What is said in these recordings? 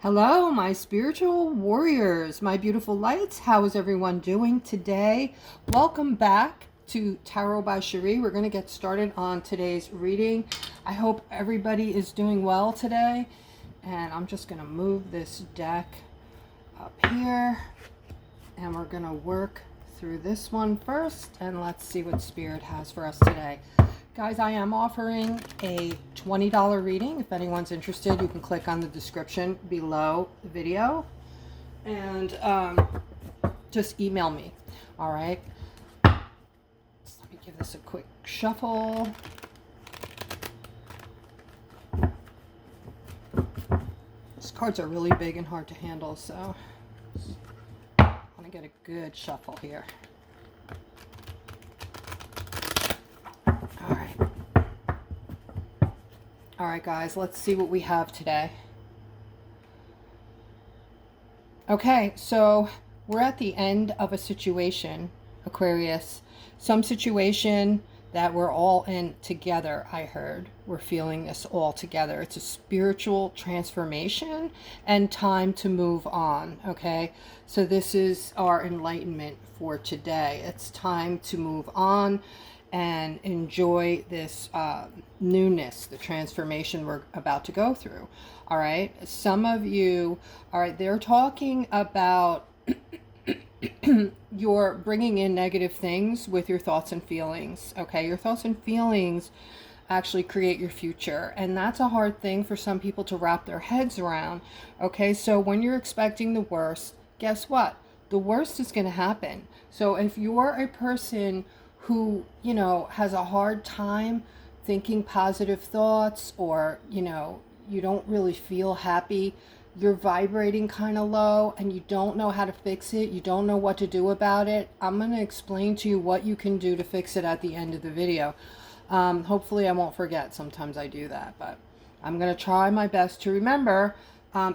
Hello, my spiritual warriors, my beautiful lights. How is everyone doing today? Welcome back to Tarot by Cherie. We're going to get started on today's reading. I hope everybody is doing well today. And I'm just going to move this deck up here. And we're going to work through this one first. And let's see what Spirit has for us today. Guys, I am offering a $20 reading. If anyone's interested, you can click on the description below the video and just email me. All right. So let me give this a quick shuffle. These cards are really big and hard to handle, so I want to get a good shuffle here. All right, guys, let's see what we have today. Okay, so we're at the end of a situation, Aquarius. Some situation that we're all in together, I heard. We're feeling this all together. It's a spiritual transformation and time to move on, okay? So this is our enlightenment for today. It's time to move on and enjoy this newness, the transformation we're about to go through. All right. Some of you, all right, they're talking about you're bringing in negative things with your thoughts and feelings. Okay. Your thoughts and feelings actually create your future. And that's a hard thing for some people to wrap their heads around. Okay. So when you're expecting the worst, guess what? The worst is going to happen. So if you're a person who, you know, has a hard time thinking positive thoughts, or, you know, you don't really feel happy, you're vibrating kind of low and you don't know how to fix it, you don't know what to do about it, I'm going to explain to you what you can do to fix it at the end of the video. Hopefully I won't forget. Sometimes I do that, but I'm going to try my best to remember.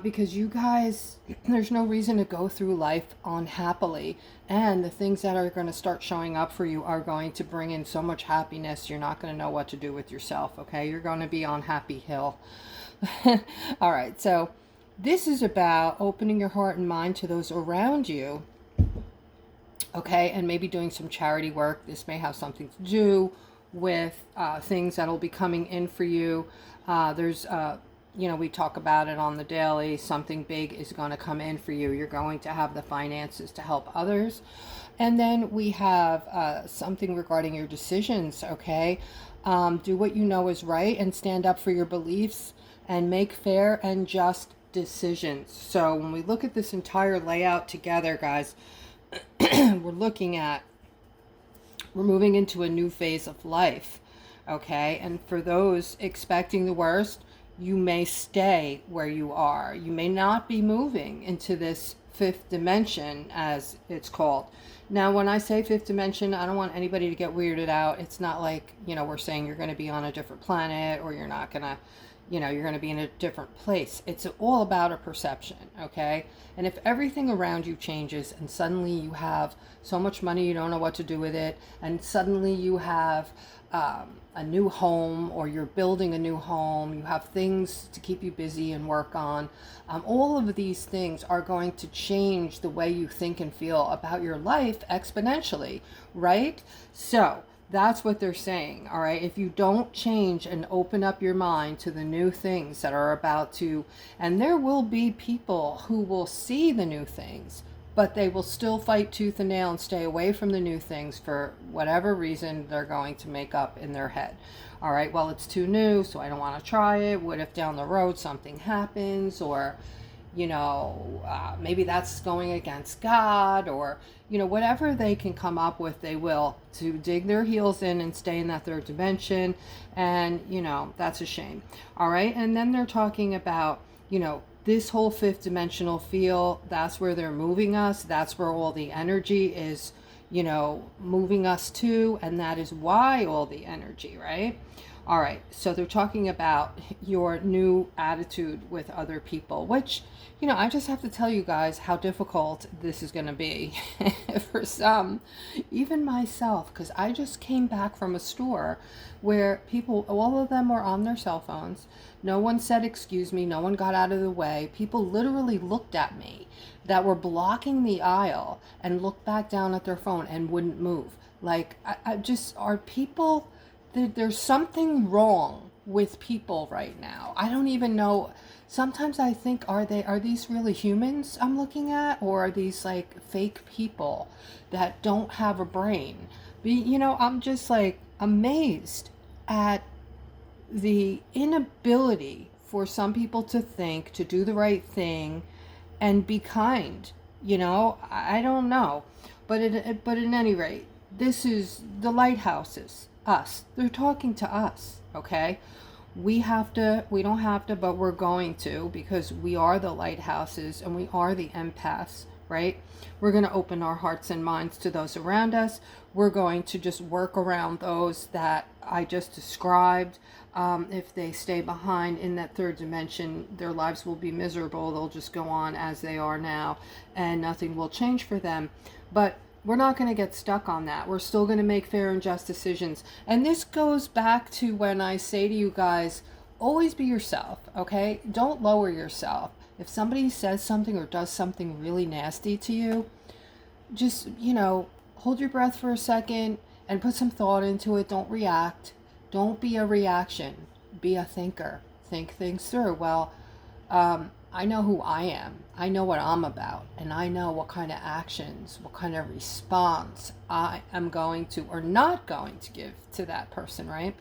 Because you guys, there's no reason to go through life unhappily. And the things that are going to start showing up for you are going to bring in so much happiness, you're not going to know what to do with yourself, okay? You're going to be on Happy Hill. All right, so this is about opening your heart and mind to those around you, okay? And maybe doing some charity work. This may have something to do with things that'll be coming in for you. You know, we talk about it on the daily. Something big is going to come in for you. You're going to have the finances to help others. And then we have something regarding your decisions, okay? Do what you know is right and stand up for your beliefs and make fair and just decisions. So when we look at this entire layout together, guys, we're moving into a new phase of life, okay? And for those expecting the worst, you may stay where you are. You may not be moving into this fifth dimension, as it's called. Now, when I say fifth dimension, I don't want anybody to get weirded out. It's not like, you know, we're saying you're going to be on a different planet, or you're not going to, you know, you're going to be in a different place. It's all about a perception, okay? And if everything around you changes and suddenly you have so much money you don't know what to do with it, and suddenly you have a new home, or you're building a new home, you have things to keep you busy and work on, all of these things are going to change the way you think and feel about your life exponentially, right? So that's what they're saying, all right? If you don't change and open up your mind to the new things that are about to, and there will be people who will see the new things, but they will still fight tooth and nail and stay away from the new things for whatever reason they're going to make up in their head. All right, well, it's too new, so I don't want to try it. What if down the road something happens, or, you know, maybe that's going against God, or, you know, whatever they can come up with, they will, to dig their heels in and stay in that third dimension. And, you know, that's a shame. All right, and then they're talking about, you know, this whole fifth dimensional feel, that's where they're moving us. That's where all the energy is, you know, moving us to. And that is why all the energy, right? All right, so they're talking about your new attitude with other people, which, I just have to tell you guys how difficult this is going to be for some, even myself, because I just came back from a store where people, all of them were on their cell phones. No one said, excuse me, no one got out of the way. People literally looked at me that were blocking the aisle and looked back down at their phone and wouldn't move. Like, I just, are people there's something wrong with people right now. I don't even know. Sometimes I think, are these really humans I'm looking at, or are these like fake people that don't have a brain? I'm just like amazed at the inability for some people to think, to do the right thing and be kind. I don't know. But in any rate, this is the lighthouses, us. They're talking to us, okay? We don't have to, but we're going to, because we are the lighthouses and we are the empaths, right? We're going to open our hearts and minds to those around us. We're going to just work around those that I just described. If they stay behind in that third dimension, their lives will be miserable. They'll just go on as they are now and nothing will change for them. But we're not going to get stuck on that. We're still going to make fair and just decisions. And this goes back to when I say to you guys, always be yourself, okay? Don't lower yourself. If somebody says something or does something really nasty to you, just, hold your breath for a second and put some thought into it. Don't react. Don't be a reaction. Be a thinker. Think things through. Well, I know who I am. I know what I'm about. And I know what kind of actions, what kind of response I am going to or not going to give to that person, right?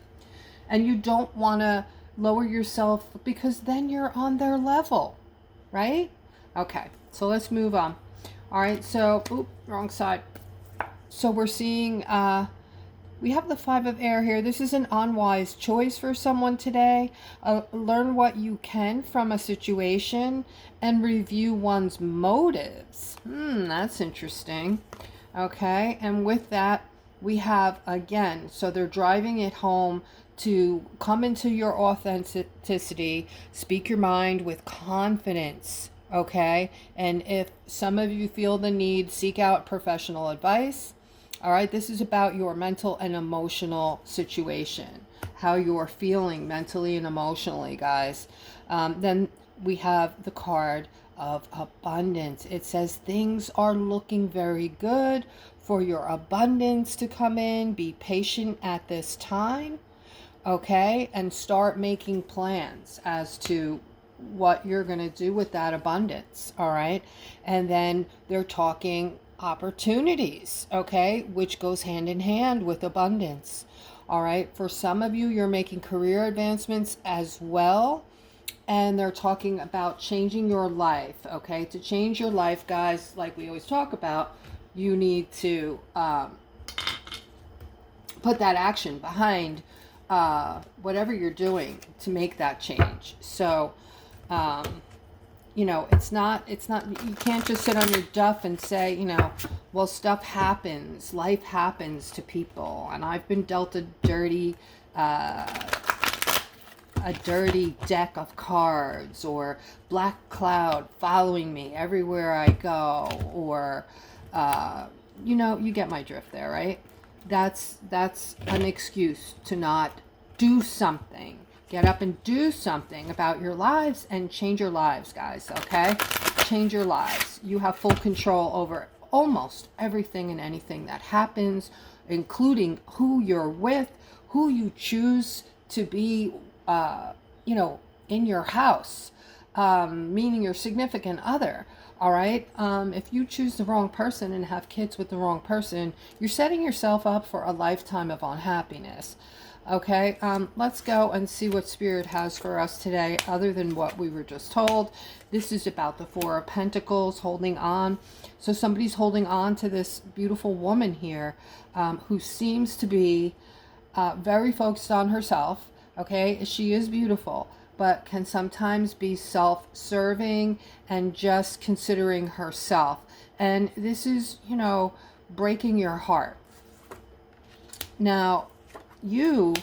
And you don't want to lower yourself because then you're on their level, right? Okay, so let's move on. All right, so, wrong side. So we're seeing, we have the Five of Air here. This is an unwise choice for someone today. Learn what you can from a situation and review one's motives. That's interesting. Okay, and with that, we have, again, so they're driving it home to come into your authenticity, speak your mind with confidence, okay? And if some of you feel the need, seek out professional advice. All right, this is about your mental and emotional situation, how you're feeling mentally and emotionally, guys. Then we have the card of abundance. It says things are looking very good for your abundance to come in. Be patient at this time, okay? And start making plans as to what you're going to do with that abundance, all right? And then they're talking opportunities, okay, which goes hand in hand with abundance. All right, for some of you, you're making career advancements as well, and they're talking about changing your life. Okay, to change your life, guys, like we always talk about, you need to put that action behind whatever you're doing to make that change. So it's not, you can't just sit on your duff and say, well, stuff happens, life happens to people. And I've been dealt a dirty deck of cards, or black cloud following me everywhere I go, or, you get my drift there, right? That's an excuse to not do something. Get up and do something about your lives and change your lives, guys, okay? Change your lives. You have full control over almost everything and anything that happens, including who you're with, who you choose to be, in your house, meaning your significant other, all right? If you choose the wrong person and have kids with the wrong person, you're setting yourself up for a lifetime of unhappiness. Okay, let's go and see what Spirit has for us today, other than what we were just told. This is about the Four of Pentacles, holding on. So somebody's holding on to this beautiful woman here, who seems to be very focused on herself. Okay, she is beautiful, but can sometimes be self-serving and just considering herself. And this is, breaking your heart. Now, you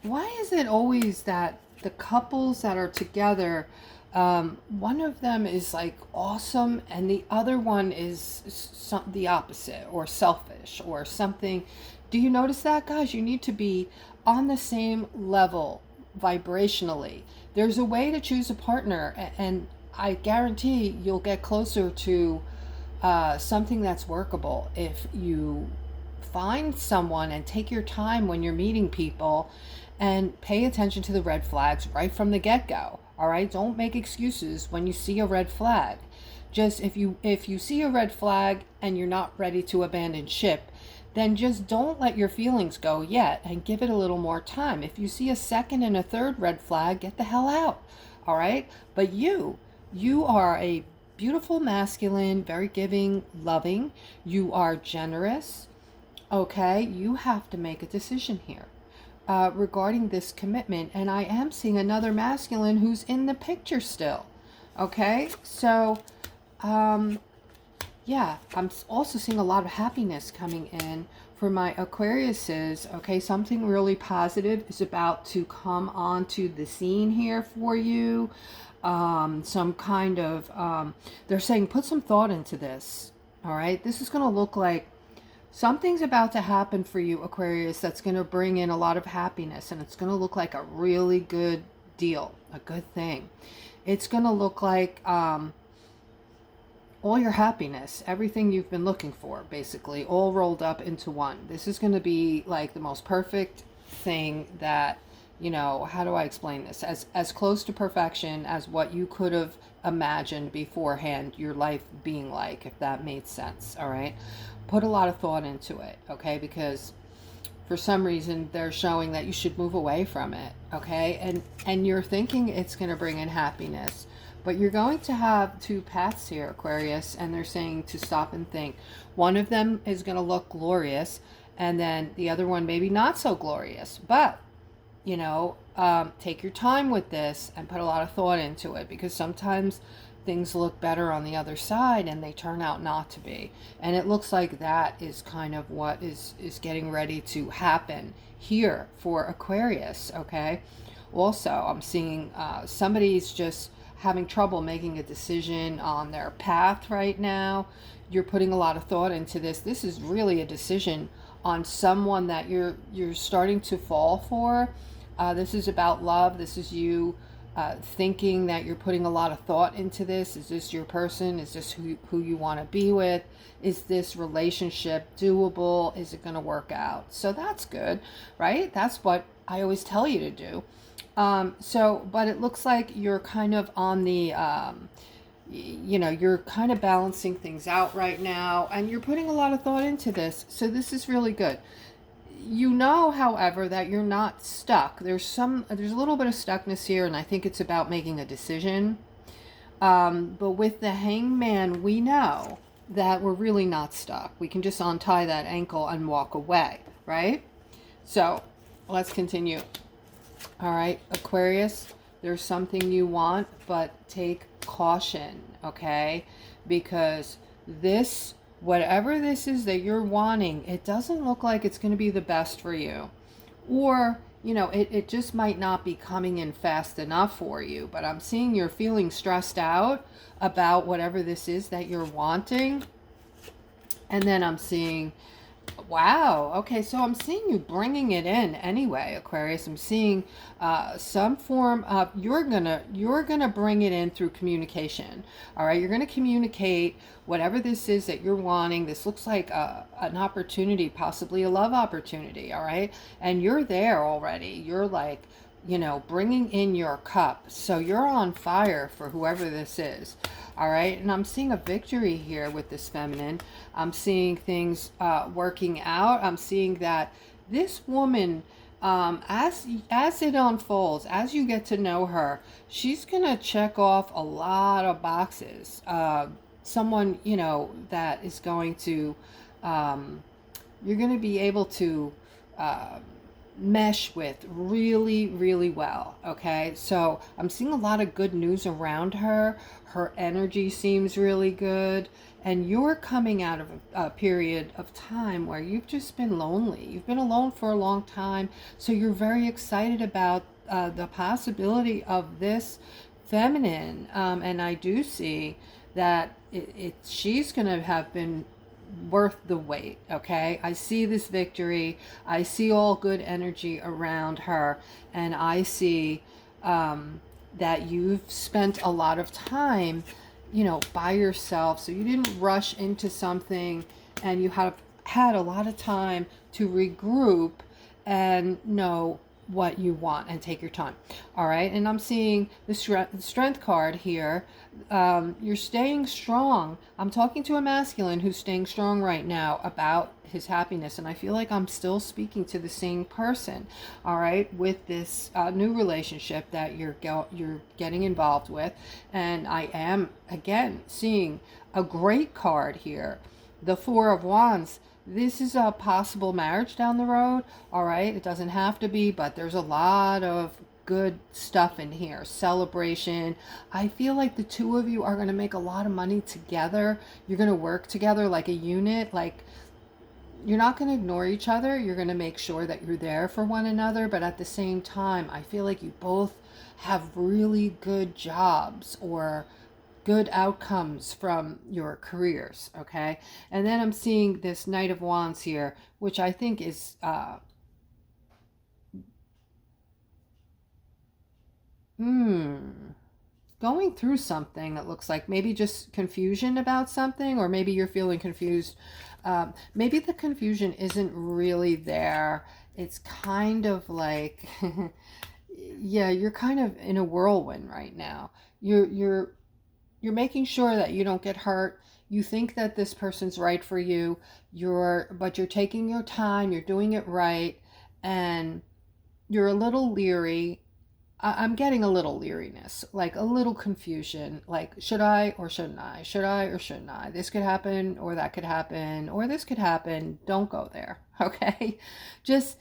why is it always that the couples that are together, one of them is like awesome and the other one is the opposite, or selfish or something? Do you notice that, guys? You need to be on the same level vibrationally. There's a way to choose a partner, and I guarantee you'll get closer to something that's workable if you find someone and take your time when you're meeting people and pay attention to the red flags right from the get-go. All right, don't make excuses when you see a red flag. Just if you see a red flag and you're not ready to abandon ship, then just don't let your feelings go yet and give it a little more time. If you see a second and a third red flag, get the hell out. All right? But you are a beautiful masculine, very giving, loving. You are generous. Okay? You have to make a decision here regarding this commitment. And I am seeing another masculine who's in the picture still. Okay? So, yeah, I'm also seeing a lot of happiness coming in for my Aquariuses. Okay, something really positive is about to come onto the scene here for you. Some kind of, they're saying put some thought into this. All right, this is going to look like something's about to happen for you, Aquarius, that's going to bring in a lot of happiness, and it's going to look like a really good deal, a good thing. It's going to look like all your happiness, everything you've been looking for, basically, all rolled up into one. This is going to be like the most perfect thing that, you know, how do I explain this? As close to perfection as what you could have imagined beforehand your life being like, if that made sense. All right. Put a lot of thought into it. Okay. Because for some reason they're showing that you should move away from it. Okay. And you're thinking it's going to bring in happiness, but you're going to have two paths here, Aquarius, and they're saying to stop and think. One of them is going to look glorious, and then the other one maybe not so glorious. But, you know, take your time with this and put a lot of thought into it, because sometimes things look better on the other side and they turn out not to be. And it looks like that is kind of what is getting ready to happen here for Aquarius, okay? Also, I'm seeing somebody's just having trouble making a decision on their path right now. You're putting a lot of thought into this. This is really a decision on someone that you're starting to fall for. This is about love. This is you thinking that you're putting a lot of thought into this. Is this your person? Is this who you want to be with? Is this relationship doable? Is it going to work out? So that's good, right? That's what I always tell you to do. But it looks like you're kind of on the, you know, you're kind of balancing things out right now, and you're putting a lot of thought into this. So this is really good. You know, however, that you're not stuck. There's a little bit of stuckness here, and I think it's about making a decision. But with the Hangman, we know that we're really not stuck. We can just untie that ankle and walk away, right? So let's continue. All right, Aquarius, there's something you want, but take caution, okay? Because this, whatever this is that you're wanting, it doesn't look like it's going to be the best for you. Or, you know, it just might not be coming in fast enough for you. But I'm seeing you're feeling stressed out about whatever this is that you're wanting. And then I'm seeing, wow, okay, so I'm seeing you bringing it in anyway, Aquarius. I'm seeing some form of, you're gonna bring it in through communication. All right, you're gonna communicate whatever this is that you're wanting. This looks like an opportunity, possibly a love opportunity. All right, and you're there already. You're like, you know, bringing in your cup. So you're on fire for whoever this is. All right. And I'm seeing a victory here with this feminine. I'm seeing things working out. I'm seeing that this woman, as it unfolds, as you get to know her, she's going to check off a lot of boxes. Someone, you know, that is going to, you're going to be able to, mesh with really, really well. Okay, so I'm seeing a lot of good news around her. Her energy seems really good, And you're coming out of a period of time where you've just been lonely. You've been alone for a long time. So you're very excited about the possibility of this feminine. And I do see that she's going to have been worth the wait. Okay, I see this victory. I see all good energy around her, and I see that you've spent a lot of time, by yourself. So you didn't rush into something, and you have had a lot of time to regroup and know what you want and take your time. All right. And I'm seeing the strength card here. You're staying strong. I'm talking to a masculine who's staying strong right now about his happiness. And I feel like I'm still speaking to the same person. All right. With this new relationship that you're getting involved with. And I am, again, seeing a great card here. The Four of Wands. This is a possible marriage down the road. All right. It doesn't have to be, but there's a lot of good stuff in here. Celebration. I feel like the two of you are going to make a lot of money together. You're going to work together like a unit. Like, you're not going to ignore each other. You're going to make sure that you're there for one another. But at the same time, I feel like you both have really good jobs or good outcomes from your careers. Okay. And then I'm seeing this Knight of Wands here, which I think is going through something that looks like maybe just confusion about something, or maybe you're feeling confused. Maybe the confusion isn't really there. It's kind of like, yeah, you're kind of in a whirlwind right now. You're making sure that you don't get hurt. You think that this person's right for you. But you're taking your time. You're doing it right, and you're a little leery. I'm getting a little leeriness, like a little confusion, like should I or shouldn't I? Should I or shouldn't I? This could happen, or that could happen, or this could happen. Don't go there, okay? Just,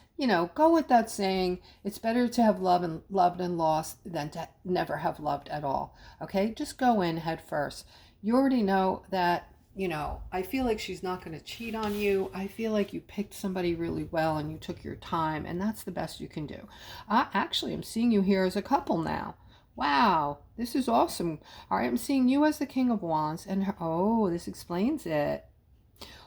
go with that saying, it's better to have loved and lost than to never have loved at all, okay? Just go in head first. You already know that, I feel like she's not going to cheat on you. I feel like you picked somebody really well and you took your time, and that's the best you can do. Actually, I'm seeing you here as a couple now. Wow, this is awesome. All right, I'm seeing you as the King of Wands, and oh, this explains it.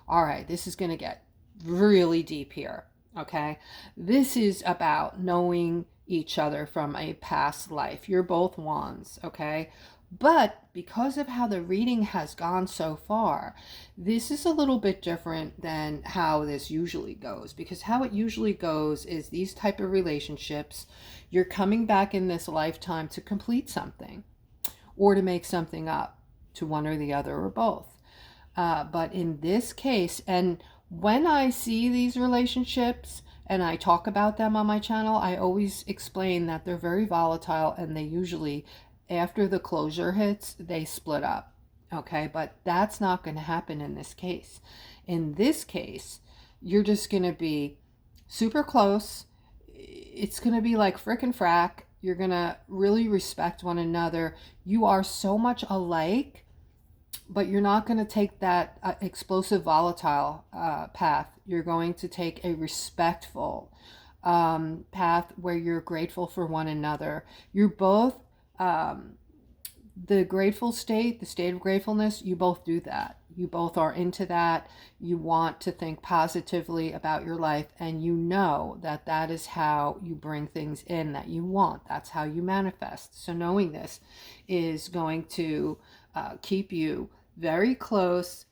All right, this is going to get really deep here, okay? This is about knowing each other from a past life. You're both Wands, okay? But because of how the reading has gone so far, this is a little bit different than how this usually goes. Because how it usually goes is these type of relationships, you're coming back in this lifetime to complete something or to make something up to one or the other or both. But in this case, and when I see these relationships and I talk about them on my channel, I always explain that they're very volatile, and they usually, after the closure hits, they split up. Okay, but that's not going to happen in this case. In this case, you're just going to be super close. It's going to be like frick and frack. You're going to really respect one another. You are so much alike, but you're not going to take that explosive, volatile path. You're going to take a respectful path where you're grateful for one another. You're both the grateful state, the state of gratefulness, you both do that. You both are into that. You want to think positively about your life, and you know that that is how you bring things in that you want. That's how you manifest. So knowing this is going to keep you very close.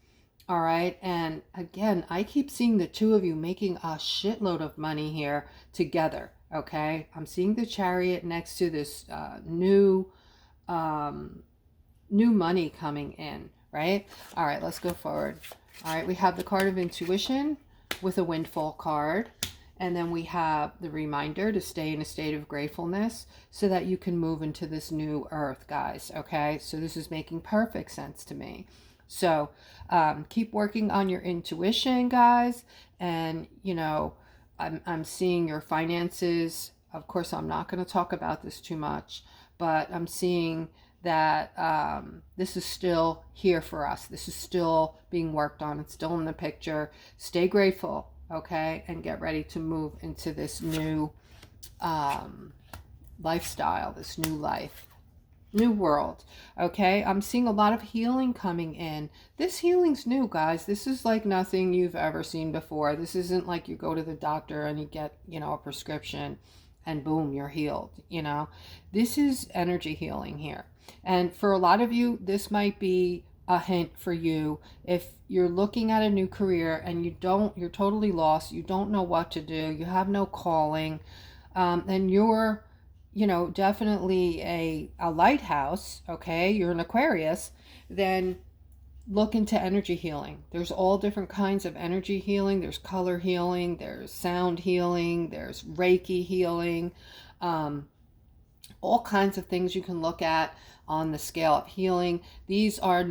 All right. And again, I keep seeing the two of you making a shitload of money here together. Okay. I'm seeing the Chariot next to this new money coming in, right? All right, let's go forward. All right, we have the card of intuition with a windfall card. And then we have the reminder to stay in a state of gratefulness so that you can move into this new earth, guys. Okay, so this is making perfect sense to me. So keep working on your intuition, guys. And, I'm seeing your finances. Of course, I'm not going to talk about this too much, but I'm seeing that this is still here for us. This is still being worked on. It's still in the picture. Stay grateful, okay? And get ready to move into this new lifestyle, this new life, new world. Okay, I'm seeing a lot of healing coming in. This healing's new, guys. This is like nothing you've ever seen before. This isn't like you go to the doctor and you get, a prescription and boom, you're healed. This is energy healing here. And for a lot of you, this might be a hint for you if you're looking at a new career and you're totally lost, you don't know what to do, you have no calling, and you're definitely a lighthouse, okay, you're an Aquarius, then look into energy healing. There's all different kinds of energy healing. There's color healing, there's sound healing, there's Reiki healing, all kinds of things you can look at on the scale of healing. These are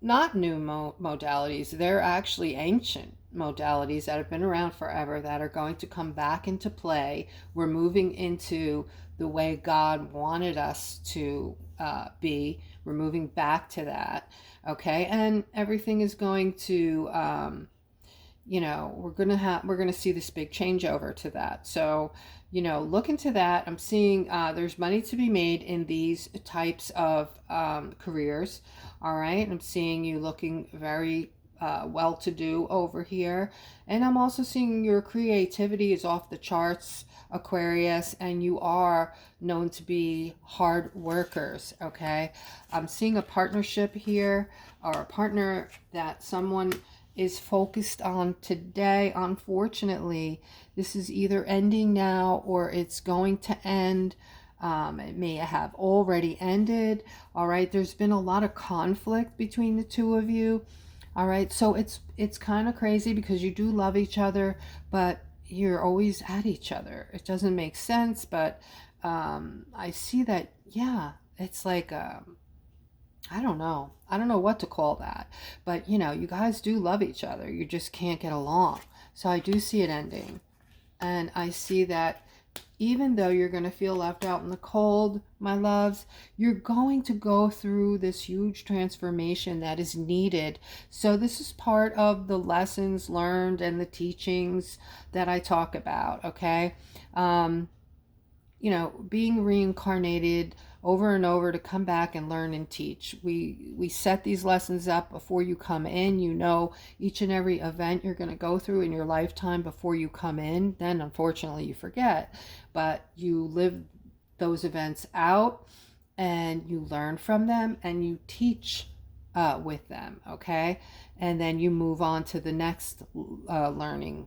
not new modalities. They're actually ancient modalities that have been around forever that are going to come back into play. We're moving into the way God wanted us to be. We're moving back to that, okay? And everything is going to, we're gonna see this big changeover to that. So, look into that. I'm seeing there's money to be made in these types of careers. All right, I'm seeing you looking very well-to-do over here, and I'm also seeing your creativity is off the charts, Aquarius, and you are known to be hard workers. Okay, I'm seeing a partnership here, or a partner that someone is focused on today. Unfortunately, this is either ending now or it's going to end. It may have already ended. All right, there's been a lot of conflict between the two of you. All right, so it's kind of crazy because you do love each other, but you're always at each other. It doesn't make sense, but I see that, yeah, it's like, I don't know what to call that, but you guys do love each other. You just can't get along. So I do see it ending, and I see that even though you're going to feel left out in the cold, my loves, you're going to go through this huge transformation that is needed. So this is part of the lessons learned and the teachings that I talk about, okay? Being reincarnated over and over to come back and learn and teach. We set these lessons up before you come in. Each and every event you're going to go through in your lifetime before you come in. Then unfortunately you forget, but you live those events out and you learn from them and you teach with them, okay? And then you move on to the next learning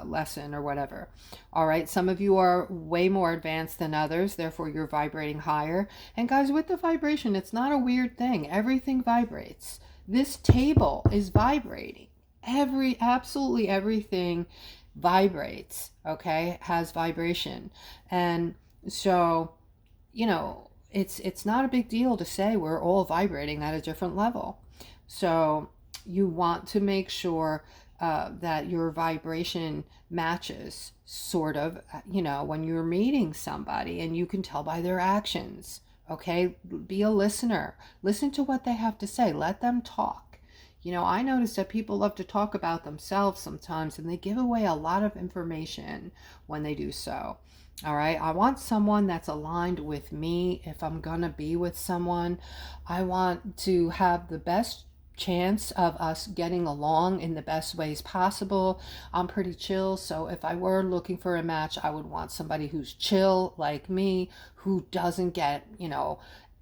lesson or whatever. All right, some of you are way more advanced than others, therefore you're vibrating higher. And guys, with the vibration, it's not a weird thing. Everything vibrates. This table is vibrating. Absolutely everything vibrates, okay? Has vibration. And so, it's not a big deal to say we're all vibrating at a different level. So you want to make sure that your vibration matches, sort of, when you're meeting somebody, and you can tell by their actions, okay? Be a listener. Listen to what they have to say. Let them talk. I notice that people love to talk about themselves sometimes, and they give away a lot of information when they do so. All right, I want someone that's aligned with me. If I'm gonna be with someone, I want to have the best chance of us getting along in the best ways possible. I'm pretty chill, so if I were looking for a match, I would want somebody who's chill like me, who doesn't get,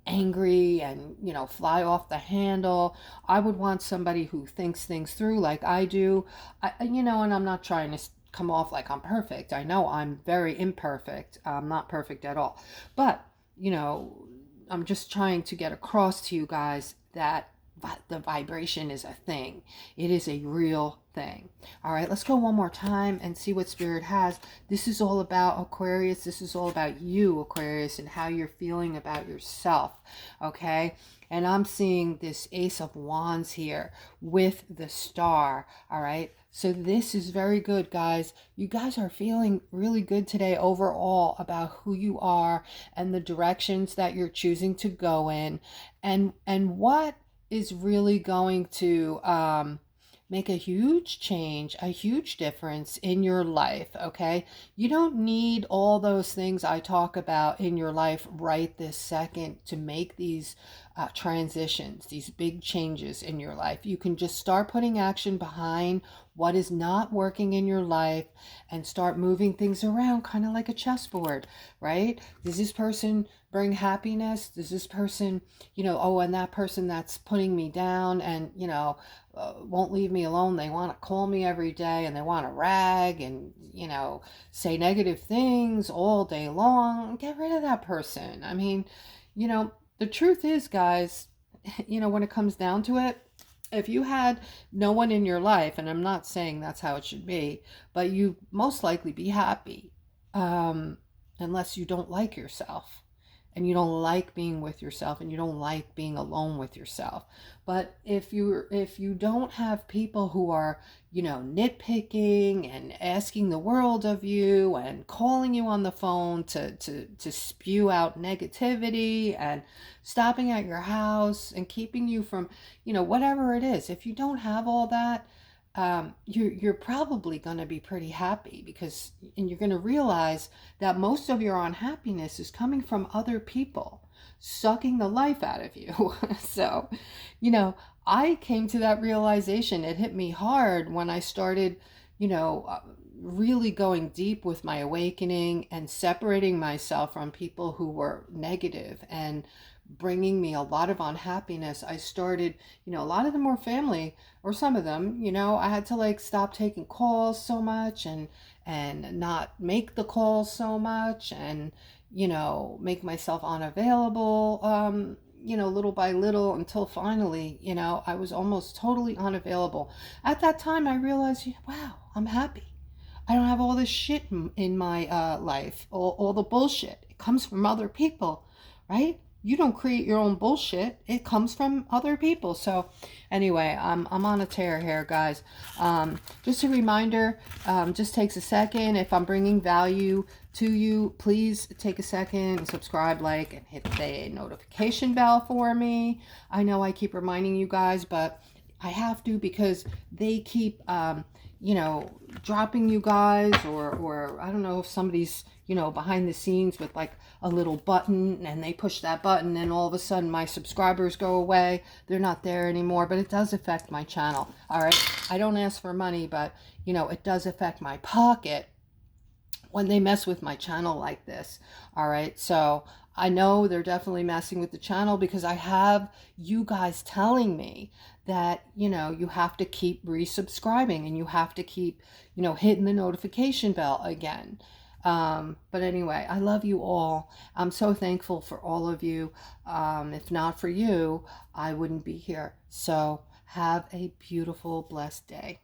angry and, fly off the handle. I would want somebody who thinks things through like I do. And I'm not trying to come off like I'm perfect. I know I'm very imperfect. I'm not perfect at all. But, I'm just trying to get across to you guys that the vibration is a thing. It is a real thing. All right, let's go one more time and see what Spirit has. This is all about Aquarius. This is all about you, Aquarius, and how you're feeling about yourself. Okay, and I'm seeing this Ace of Wands here with the star. All right, so this is very good, guys. You guys are feeling really good today overall about who you are and the directions that you're choosing to go in, and what is really going to make a huge change, a huge difference in your life. Okay, you don't need all those things I talk about in your life right this second to make these transitions, these big changes in your life. You can just start putting action behind what is not working in your life and start moving things around, kind of like a chessboard, right? Does this person bring happiness? Does this person, oh, and that person that's putting me down and, won't leave me alone. They want to call me every day and they want to rag and, say negative things all day long. Get rid of that person. I mean, the truth is, guys, when it comes down to it, if you had no one in your life, and I'm not saying that's how it should be, but you most likely be happy, unless you don't like yourself and you don't like being with yourself and you don't like being alone with yourself. But if you don't have people who are, nitpicking and asking the world of you and calling you on the phone to spew out negativity and stopping at your house and keeping you from, whatever it is, if you don't have all that, you're probably going to be pretty happy, and you're going to realize that most of your unhappiness is coming from other people sucking the life out of you. So, I came to that realization. It hit me hard when I started, really going deep with my awakening and separating myself from people who were negative and bringing me a lot of unhappiness. I started, a lot of them were family, or some of them, I had to like stop taking calls so much and not make the calls so much and, make myself unavailable, little by little, until finally, I was almost totally unavailable. At that time, I realized, wow, I'm happy. I don't have all this shit in my life, all the bullshit. It comes from other people, right? You don't create your own bullshit. It comes from other people. So anyway, I'm on a tear here, guys. Just a reminder, just takes a second. If I'm bringing value to you, please take a second and subscribe, like, and hit the notification bell for me. I know I keep reminding you guys, but I have to, because they keep dropping you guys, or I don't know if somebody's behind the scenes with like a little button, and they push that button and all of a sudden my subscribers go away. They're not there anymore, but it does affect my channel. All right, I don't ask for money, but it does affect my pocket when they mess with my channel like this. All right, so I know they're definitely messing with the channel, because I have you guys telling me that, you have to keep resubscribing and you have to keep, hitting the notification bell again. But anyway, I love you all. I'm so thankful for all of you. If not for you, I wouldn't be here. So have a beautiful, blessed day.